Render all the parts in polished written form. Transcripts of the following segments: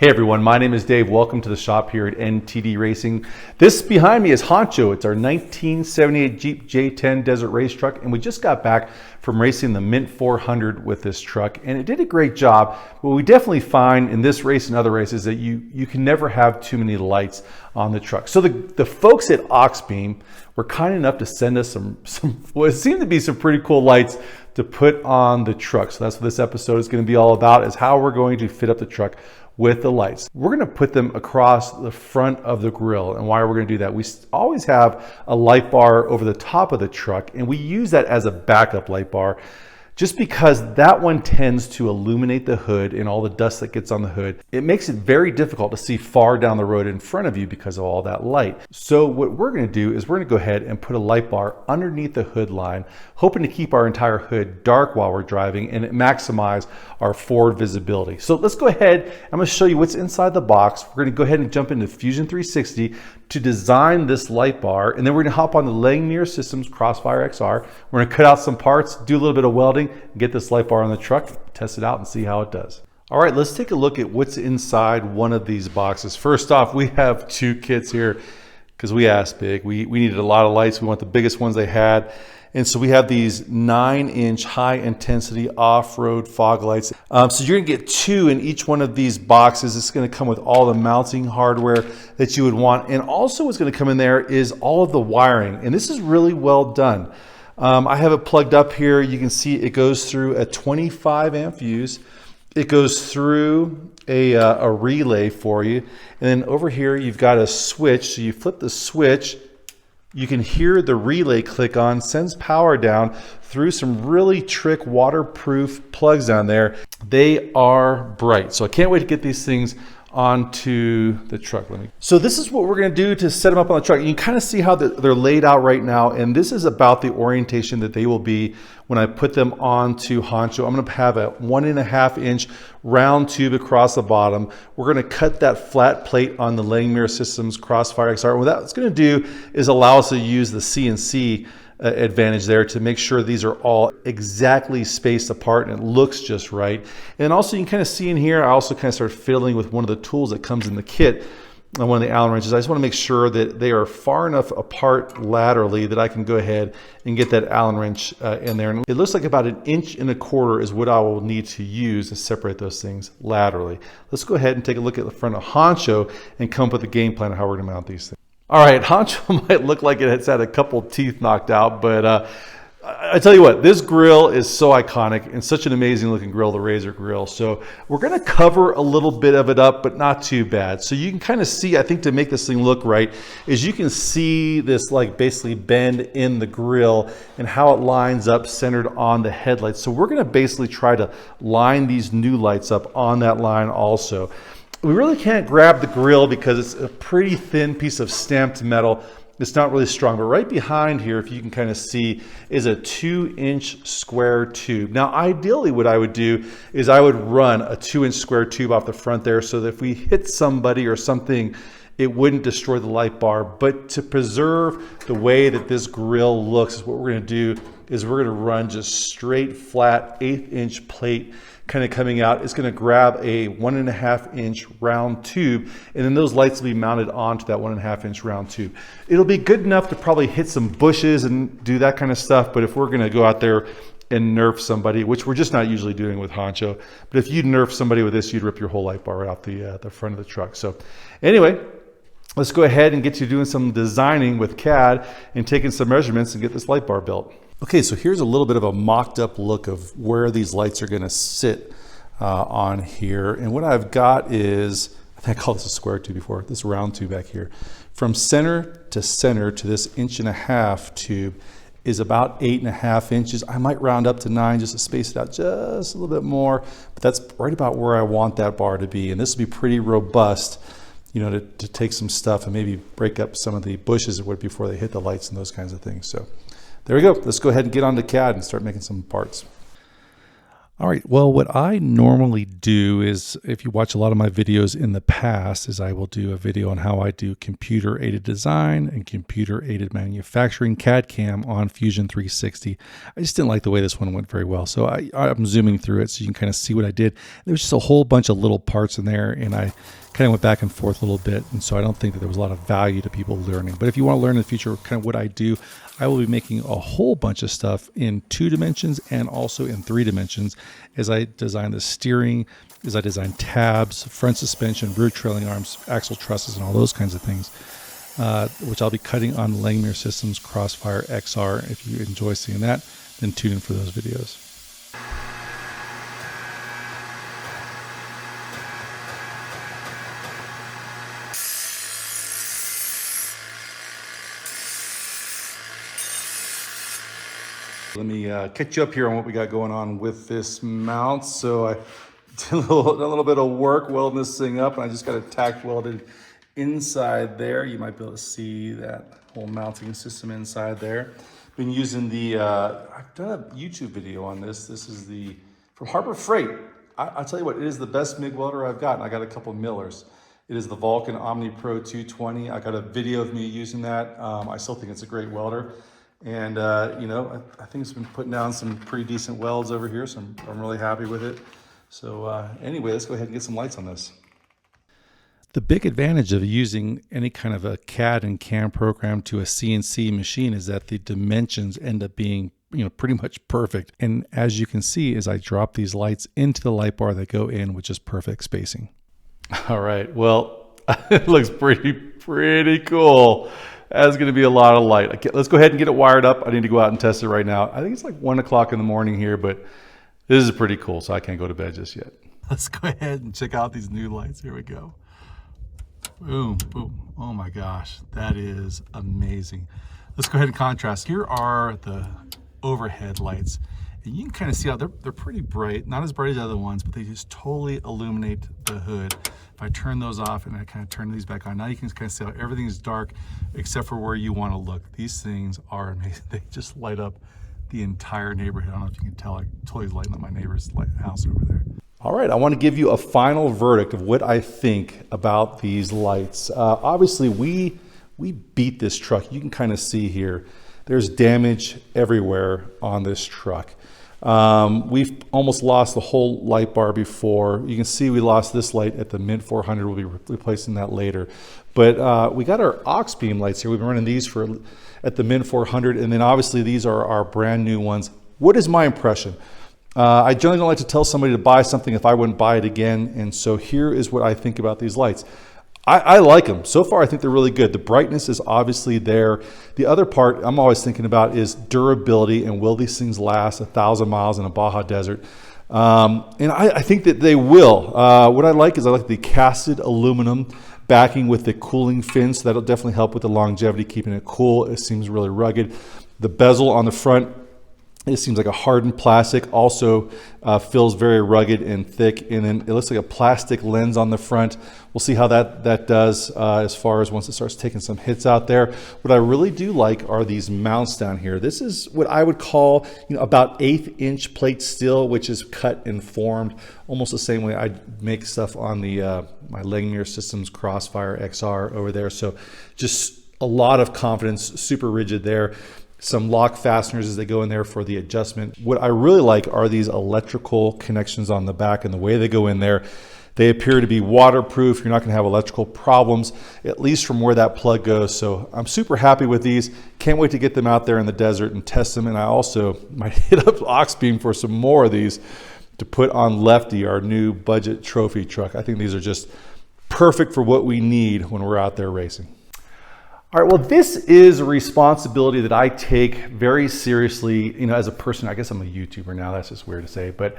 Hey everyone, my name is Dave. Welcome to the shop here at NTD Racing. This behind me is Honcho. It's our 1978 Jeep J10 Desert Race truck, and we just got back from racing the Mint 400 with this truck, and it did a great job. But we definitely find in this race and other races that you can never have too many lights on the truck. So the folks at Auxbeam were kind enough to send us some what seemed to be some pretty cool lights to put on the truck. So that's what this episode is going to be all about, is how we're going to fit up the truck with the lights. We're going to put them across the front of the grille. And why are we going to do that? We always have a light bar over the top of the truck, and we use that as a backup light bar just because that one tends to illuminate the hood and all the dust that gets on the hood. It makes it very difficult to see far down the road in front of you because of all that light. So what we're going to do is we're going to go ahead and put a light bar underneath the hood line, hoping to keep our entire hood dark while we're driving and maximize our forward visibility. So let's go ahead. I'm going to show you what's inside the box. We're going to go ahead and jump into Fusion 360 to design this light bar, and then we're going to hop on the Langmuir Systems Crossfire XR. We're going to cut out some parts, do a little bit of welding, get this light bar on the truck, test it out and see how it does. All right, let's take a look at what's inside one of these boxes. First off, we have two kits here because we asked big. We needed a lot of lights. We want the biggest ones they had. And so we have these 9-inch high intensity off-road fog lights. So you're gonna get two in each one of these boxes. It's gonna come with all the mounting hardware that you would want. And also what's gonna come in there is all of the wiring. And this is really well done. I have it plugged up here. You can see it goes through a 25 amp fuse. It goes through a relay for you. And then over here, you've got a switch. So you flip the switch, you can hear the relay click on, sends power down through some really trick waterproof plugs down there. They are bright. So I can't wait to get these things onto the truck. So this is what we're going to do to set them up on the truck. You can kind of see how they're laid out right now, and this is about the orientation that they will be when I put them onto Honcho. I'm going to have a 1.5-inch round tube across the bottom. We're going to cut that flat plate on the Langmuir Systems Crossfire XR. What that's going to do is allow us to use the CNC advantage there to make sure these are all exactly spaced apart and it looks just right. And also you can kind of see in here, I also kind of start fiddling with one of the tools that comes in the kit, one of the Allen wrenches. I just want to make sure that they are far enough apart laterally that I can go ahead and get that Allen wrench in there. And it looks like about 1.25 inches is what I will need to use to separate those things laterally. Let's go ahead and take a look at the front of Honcho and come up with a game plan of how we're going to mount these things. All right, Honcho might look like it has had a couple teeth knocked out, but I tell you what, this grill is so iconic and such an amazing looking grill, the Razor grill. So we're going to cover a little bit of it up, but not too bad. So you can kind of see, I think to make this thing look right, is you can see this like basically bend in the grill and how it lines up centered on the headlights. So we're going to basically try to line these new lights up on that line also. We really can't grab the grill because it's a pretty thin piece of stamped metal. It's not really strong, but right behind here, if you can kind of see, is a 2-inch square tube. Now, ideally what I would do is I would run a 2-inch square tube off the front there so that if we hit somebody or something, it wouldn't destroy the light bar. But to preserve the way that this grill looks, what we're going to do is we're going to run just straight, flat 1/8-inch plate kind of coming out. It's going to grab a 1.5-inch round tube, and then those lights will be mounted onto that 1.5-inch round tube. It'll be good enough to probably hit some bushes and do that kind of stuff, but if we're going to go out there and nerf somebody, which we're just not usually doing with Honcho, but if you'd nerf somebody with this, you'd rip your whole light bar right off the front of the truck. So anyway, let's go ahead and get you doing some designing with CAD and taking some measurements and get this light bar built. Okay, so here's a little bit of a mocked up look of where these lights are going to sit on here. And what I've got is, I think I called this a square tube before, this round tube back here. From center to this 1.5-inch tube is about 8.5 inches. I might round up to 9 just to space it out just a little bit more, but that's right about where I want that bar to be. And this will be pretty robust, you know, to take some stuff and maybe break up some of the bushes it would before they hit the lights and those kinds of things. So there we go. Let's go ahead and get onto CAD and start making some parts. All right. Well, what I normally do is, if you watch a lot of my videos in the past, is I will do a video on how I do computer-aided design and computer-aided manufacturing CAD/CAM on Fusion 360. I just didn't like the way this one went very well, so I'm zooming through it so you can kind of see what I did. There was just a whole bunch of little parts in there, and I kind of went back and forth a little bit, and so I don't think that there was a lot of value to people learning. But if you want to learn in the future kind of what I do, I will be making a whole bunch of stuff in 2 dimensions and also in 3 dimensions as I design the steering, as I design tabs, front suspension, rear trailing arms, axle trusses, and all those kinds of things, which I'll be cutting on Langmuir Systems Crossfire XR. If you enjoy seeing that, then tune in for those videos. Let me catch you up here on what we got going on with this mount. So I did a little bit of work welding this thing up, and I just got it tack welded inside there. You might be able to see that whole mounting system inside there. Been using the, I've done a YouTube video on this. This is the, from Harbor Freight. I'll tell you what, it is the best MIG welder I've gotten. I got a couple Millers. It is the Vulcan Omni Pro 220. I got a video of me using that. I still think it's a great welder. And, you know, I think it's been putting down some pretty decent welds over here, so I'm really happy with it. So anyway, let's go ahead and get some lights on this. The big advantage of using any kind of a CAD and CAM program to a CNC machine is that the dimensions end up being, you know, pretty much perfect. And as you can see, as I drop these lights into the light bar, they go in with just perfect spacing. All right, well, it looks pretty cool. That's going to be a lot of light. Okay, let's go ahead and get it wired up. I need to go out and test it right now. I think it's like 1 o'clock in the morning here, but this is pretty cool, so I can't go to bed just yet. Let's go ahead and check out these new lights. Here we go. Boom, boom. Oh my gosh, that is amazing. Let's go ahead and contrast. Here are the overhead lights. And you can kind of see how they're pretty bright, not as bright as the other ones, but they just totally illuminate the hood. If I turn those off and I kind of turn these back on, now you can kind of see how everything's dark except for where you want to look. These things are amazing. They just light up the entire neighborhood. I don't know if you can tell, I totally lighting up my neighbor's house over there. All right, I want to give you a final verdict of what I think about these lights. Obviously, we beat this truck. You can kind of see here, there's damage everywhere on this truck. We've almost lost the whole light bar before. You can see we lost this light at the Mint 400. We'll be replacing that later. But we got our Auxbeam lights here. We've been running these at the Mint 400, and then obviously these are our brand new ones. What is my impression? I generally don't like to tell somebody to buy something if I wouldn't buy it again, and so here is what I think about these lights. I like them. So far, I think they're really good. The brightness is obviously there. The other part I'm always thinking about is durability and will these things last 1,000 miles in a Baja desert? And I think that they will. What I like is I like the casted aluminum backing with the cooling fins. So that'll definitely help with the longevity, keeping it cool. It seems really rugged. The bezel on the front, it seems like a hardened plastic, also feels very rugged and thick, and then it looks like a plastic lens on the front. We'll see how that does as far as once it starts taking some hits out there. What I really do like are these mounts down here. This is what I would call, you know, about 1/8 inch plate steel, which is cut and formed almost the same way I make stuff on the my Langmuir Systems Crossfire XR over there. So just a lot of confidence, super rigid there. Some lock fasteners as they go in there for the adjustment. What I really like are these electrical connections on the back and the way they go in there. They appear to be waterproof. You're not going to have electrical problems, at least from where that plug goes. So I'm super happy with these. Can't wait to get them out there in the desert and test them. And I also might hit up Auxbeam for some more of these to put on Lefty, our new budget trophy truck. I think these are just perfect for what we need when we're out there racing. All right, well, this is a responsibility that I take very seriously, you know, as a person. I guess I'm a YouTuber now, that's just weird to say, but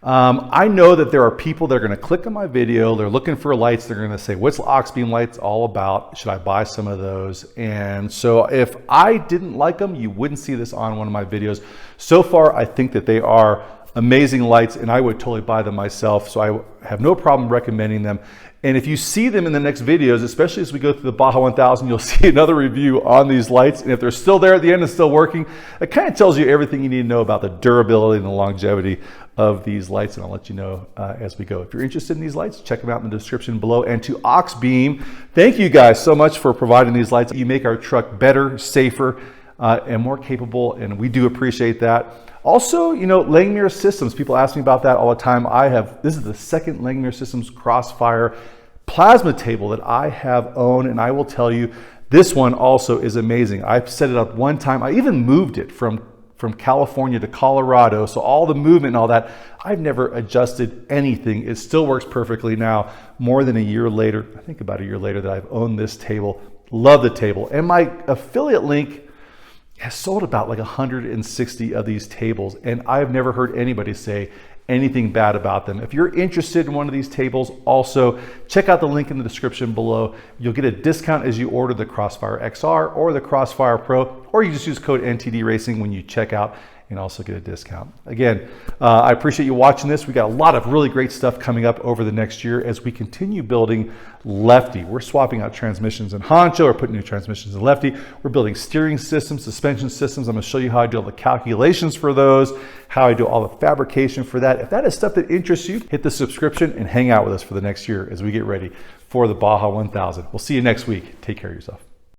I know that there are people that are gonna click on my video, they're looking for lights, they're gonna say, what's Auxbeam lights all about? Should I buy some of those? And so if I didn't like them, you wouldn't see this on one of my videos. So far, I think that they are amazing lights, and I would totally buy them myself, so I have no problem recommending them. And if you see them in the next videos, especially as we go through the Baja 1000, you'll see another review on these lights. And if they're still there at the end and still working, it kind of tells you everything you need to know about the durability and the longevity of these lights. And I'll let you know as we go. If you're interested in these lights, check them out in the description below. And to Auxbeam, thank you guys so much for providing these lights. You make our truck better, safer, and more capable, and we do appreciate that. Also, you know, Langmuir Systems, people ask me about that all the time. This is the second Langmuir Systems Crossfire plasma table that I have owned, and I will tell you, this one also is amazing. I've set it up one time. I even moved it from California to Colorado, so all the movement and all that, I've never adjusted anything. It still works perfectly now, more than a year later, I think about a year later, that I've owned this table. Love the table. And my affiliate link has sold about like 160 of these tables, and I've never heard anybody say anything bad about them. If you're interested in one of these tables, also check out the link in the description below. You'll get a discount as you order the Crossfire XR or the Crossfire Pro, or you just use code NTD Racing when you check out and also get a discount. Again, I appreciate you watching this. We got a lot of really great stuff coming up over the next year as we continue building Lefty. We're swapping out transmissions in Honcho, or putting new transmissions in Lefty. We're building steering systems, suspension systems. I'm gonna show you how I do all the calculations for those, how I do all the fabrication for that. If that is stuff that interests you, hit the subscription and hang out with us for the next year as we get ready for the Baja 1000. We'll see you next week. Take care of yourself.